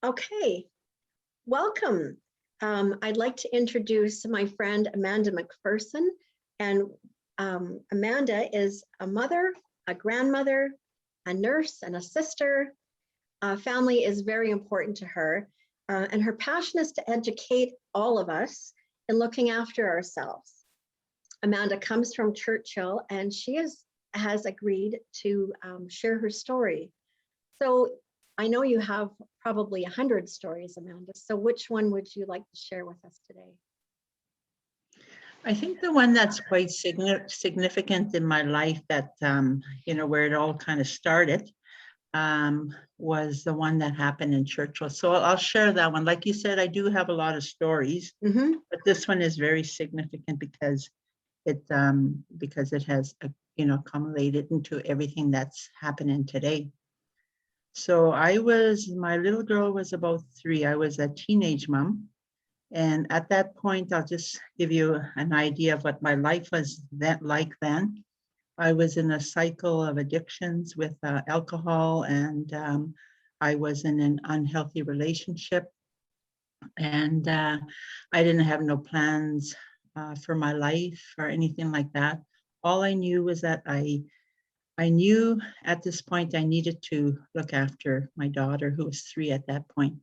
Okay, welcome. I'd like to introduce my friend Amanda McPherson. And Amanda is a mother, a grandmother, a nurse, and a sister. Family is very important to her. And her passion is to educate all of us in looking after ourselves. Amanda comes from Churchill, and she has agreed to share her story. So I know you have probably 100 stories, Amanda. So which one would you like to share with us today? I think the one that's quite significant in my life that, where it all kind of started was the one that happened in Churchill. So I'll share that one. Like you said, I do have a lot of stories, but this one is very significant because it has, accumulated into everything that's happening today. So my little girl was about 3. I was a teenage mom. And at that point, I'll just give you an idea of what my life was like then. I was in a cycle of addictions with alcohol, and I was in an unhealthy relationship. And I didn't have no plans for my life or anything like that. All I knew was that I knew at this point I needed to look after my daughter, who was 3 at that point.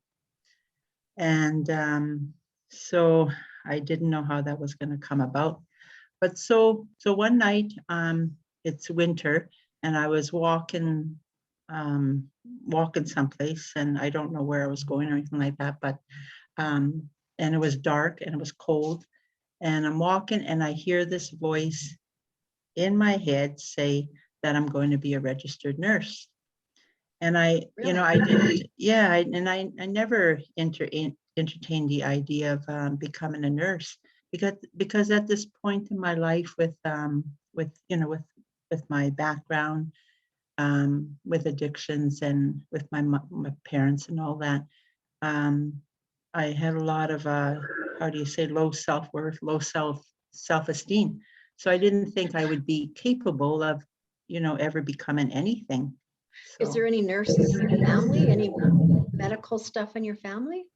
And so I didn't know how that was going to come about. But so one night, it's winter, and I was walking someplace, and I don't know where I was going or anything like that, but and it was dark and it was cold, and I'm walking and I hear this voice in my head say that I'm going to be a registered nurse. And I didn't, I never entertained the idea of becoming a nurse because at this point in my life with my background, with addictions and with my parents and all that, I had a lot of low self-worth, low self-esteem. So I didn't think I would be capable of, ever becoming anything. Is there any nurses in your family? Any medical stuff in your family?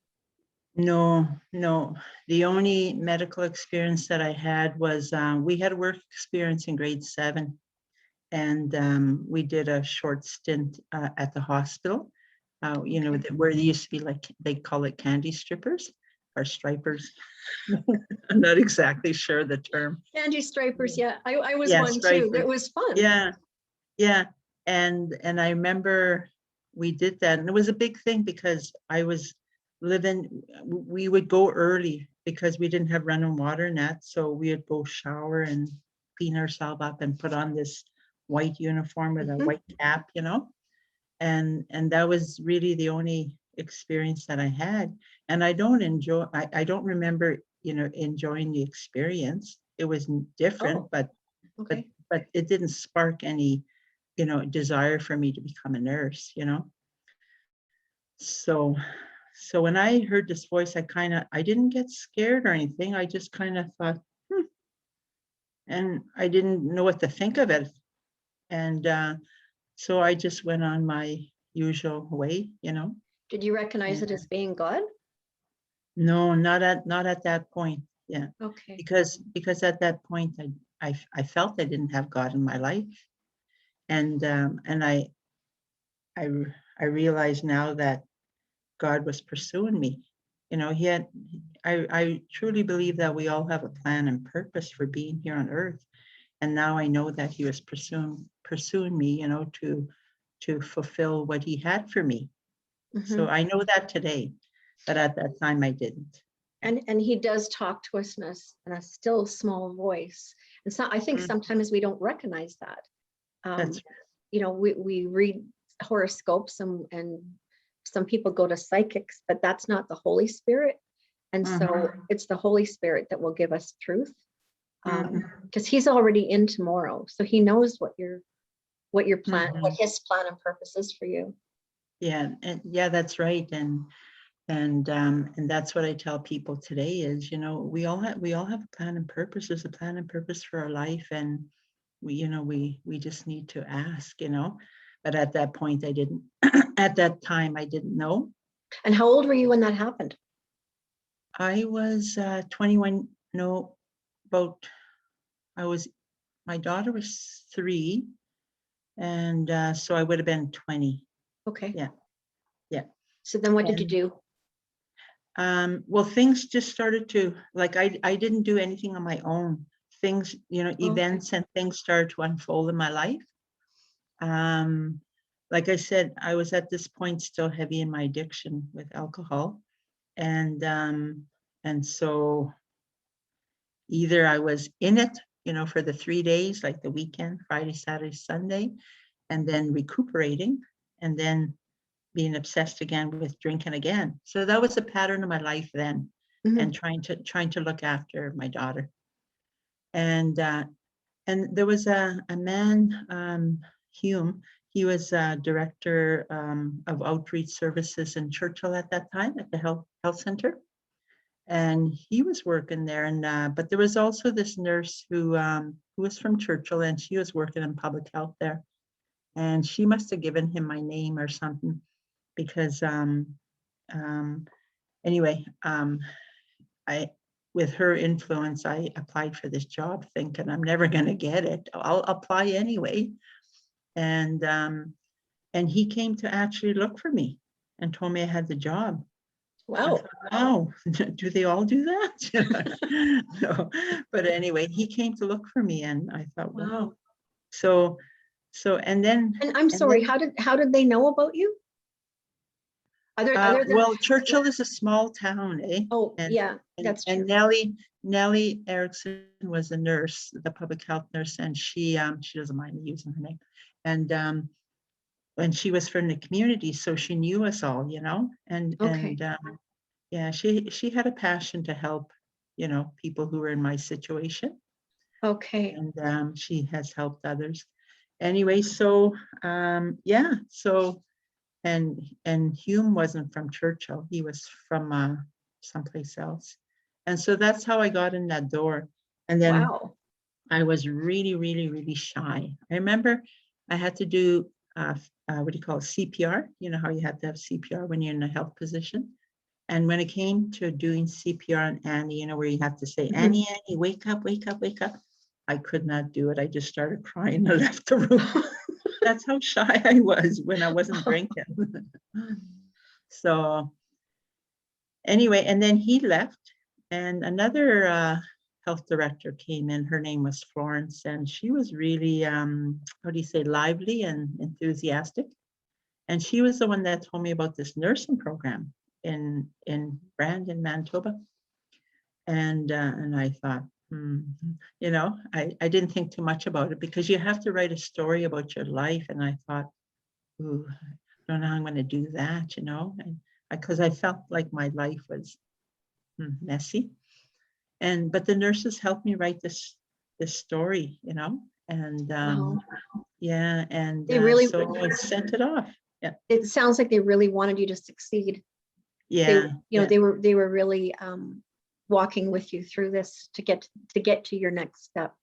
No. The only medical experience that I had was we had work experience in grade 7, and we did a short stint at the hospital. Where they used to be, like, they call it candy strippers or stripers. I'm not exactly sure the term. Candy stripers, yeah. I was one stripers. Too. It was fun. Yeah. And I remember we did that, and it was a big thing because we would go early because we didn't have running water and that. So we would go shower and clean ourselves up and put on this white uniform with a white cap, and that was really the only experience that I had. And I don't remember, enjoying the experience. It was different, but it didn't spark any, desire for me to become a nurse, So when I heard this voice, I didn't get scared or anything. I just kind of thought, and I didn't know what to think of it. And so I just went on my usual way, Did you recognize it as being God? No, not at that point. Yeah. Okay. Because at that point I felt I didn't have God in my life. And I realize now that God was pursuing me. I truly believe that we all have a plan and purpose for being here on earth. And now I know that he was pursuing me, to fulfill what he had for me. So I know that today, but at that time I didn't. And he does talk to us in a still small voice. And so I think sometimes we don't recognize that. That's we read horoscopes and some people go to psychics, but that's not the Holy Spirit. And so it's the Holy Spirit that will give us truth, because he's already in tomorrow. So he knows what your plan, what his plan and purpose is for you. Yeah. And yeah, that's right. And that's what I tell people today is, we all have a plan and purpose. There's a plan and purpose for our life. And we just need to ask, but at that point I didn't, at that time I didn't know. And how old were you when that happened? I was 21, no, about, my daughter was 3, and so I would have been 20. Okay. Yeah, yeah. So then what did you And do? well, things just started to, like, I didn't do anything on my own. Things, Okay. events and things started to unfold in my life. Like I said, I was at this point still heavy in my addiction with alcohol. And so either I was in it, for the 3 days, like the weekend, Friday, Saturday, Sunday, and then recuperating, and then being obsessed again with drinking again. So that was a pattern of my life then, and trying to look after my daughter. And there was a man, Hume. He was director of outreach services in Churchill at that time at the health center, and he was working there. And but there was also this nurse who was from Churchill, and she was working in public health there, and she must have given him my name or something, because um, anyway, I with her influence, I applied for this job thinking I'm never going to get it. I'll apply anyway. And he came to actually look for me and told me I had the job. I Wow. thought, wow, do they all do that? No. But anyway, he came to look for me, and I thought, wow. So, and then, And I'm sorry, how did they know about you? Other than well, Churchill is a small town, eh? oh And yeah, that's true. and Nellie Erickson was a nurse, the public health nurse, and she doesn't mind me using her name. And she was from the community, so she knew us all, Okay. yeah, she had a passion to help, people who were in my situation, Okay. and she has helped others. Anyway, so yeah, so and Hume wasn't from Churchill, he was from someplace else. And so that's how I got in that door. And then Wow. I was really, really, really shy. I remember I had to do what do you call it, CPR? You know how you have to have CPR when you're in a health position. And when it came to doing CPR on Annie, where you have to say, Annie, Annie, wake up, wake up, wake up. I could not do it. I just started crying and left the room. That's how shy I was when I wasn't drinking. So anyway, and then he left, and another health director came in. Her name was Florence, and she was really, how do you say, lively and enthusiastic. And she was the one that told me about this nursing program in Brandon, Manitoba. And I thought, I didn't think too much about it, because you have to write a story about your life. And I thought, ooh, I don't know how I'm going to do that, and because I felt like my life was messy. But the nurses helped me write this story, and Wow. yeah, and They really, so I sent it off. Yeah, it sounds like they really wanted you to succeed. They, yeah, yeah, they were really walking with you through this to get to your next step.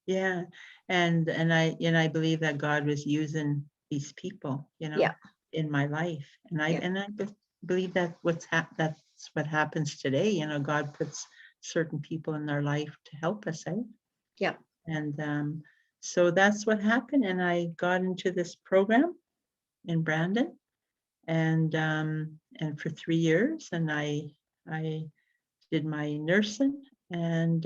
yeah. And I believe that God was using these people, Yeah. in my life, and I Yeah. believe that that's what happens today. God puts certain people in our life to help us out. Yeah. And so that's what happened. And I got into this program in Brandon, and for 3 years, and I did my nursing, and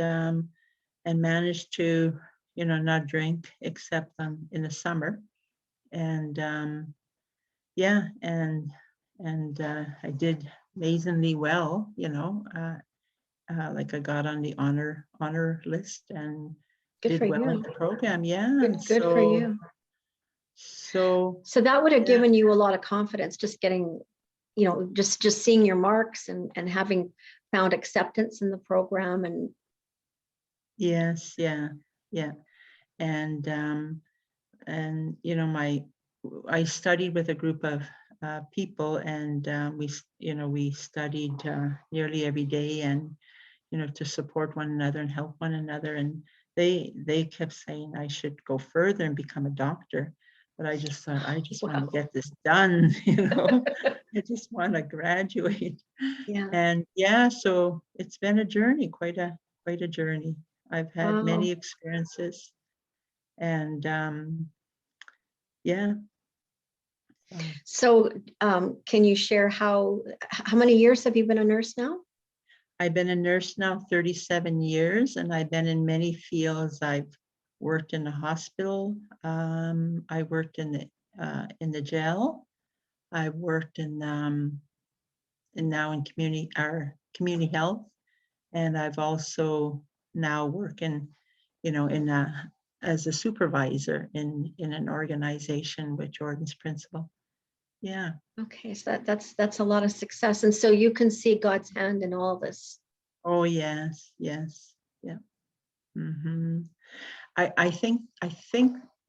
managed to, not drink except in the summer. And yeah, and I did amazingly well, like I got on the honor list and Good for did well in you. the program. Yeah. Good for you. So So that would have yeah. given you a lot of confidence, just getting, just seeing your marks and having found acceptance in the program. And Yes, yeah, yeah. And I studied with a group of people, and we studied nearly every day, and to support one another and help one another. And they kept saying I should go further and become a doctor. But I just thought, I just want Wow. to get this done, you know. I just want to graduate. Yeah. And yeah, so it's been a journey, quite a journey. I've had Wow. many experiences, and yeah. So can you share how many years have you been a nurse now? I've been a nurse now 37 years, and I've been in many fields. I've worked in the hospital. I worked in the jail. I've worked in and now in community health, and I've also now working, in as a supervisor in an organization with Jordan's principal. Yeah. Okay, so that's a lot of success. And so you can see God's hand in all this. Oh yes, yes, yeah. Hmm. I think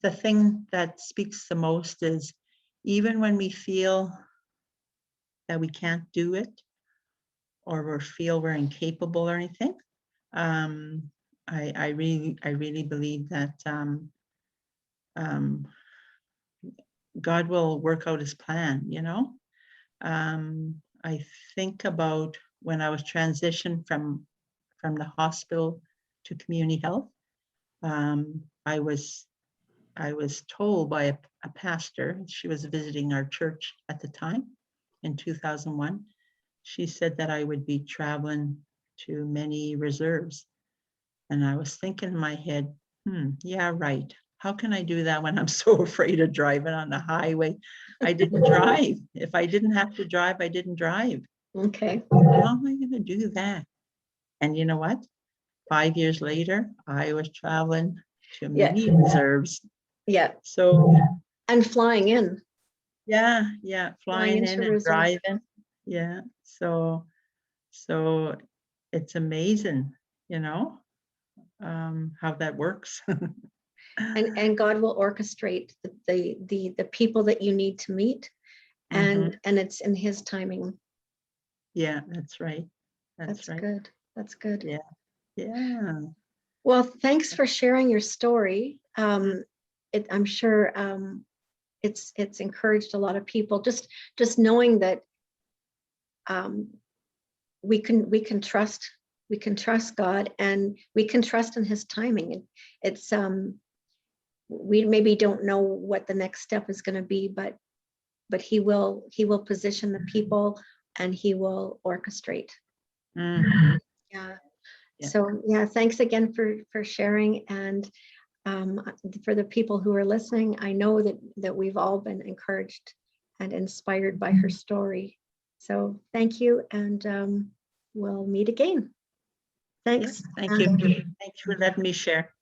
the thing that speaks the most is even when we feel that we can't do it or we feel we're incapable or anything, um, I really believe that um, God will work out his plan. I think about when I was transitioned from the hospital to community health. I was told by a pastor, she was visiting our church at the time in 2001. She said that I would be traveling to many reserves. And I was thinking in my head, yeah, right. How can I do that when I'm so afraid of driving on the highway? I didn't drive. If I didn't have to drive, I didn't drive. Okay. How am I going to do that? And you know what? 5 years later, I was traveling to Yeah. many reserves. Yeah. So And flying in. yeah, Flying flying in into and reserve. driving. Yeah. So it's amazing, how that works. And God will orchestrate the people that you need to meet, Mhm. and it's in his timing. Yeah, that's right. That's That's right. good. That's good. Yeah. Yeah. Well, thanks for sharing your story. Mm. I'm sure it's encouraged a lot of people. Just knowing that um, we can trust God, and we can trust in his timing. It's we maybe don't know what the next step is going to be, but he will position the people, and he will orchestrate. Mhm. Yeah. Yeah. So yeah, thanks again for sharing. And for the people who are listening, I know that we've all been encouraged and inspired by her story. So thank you, and we'll meet again. Yes, Thanks. thank you. Thank you for letting me share.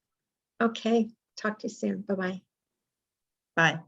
Okay, talk to you soon. Bye-bye. Bye.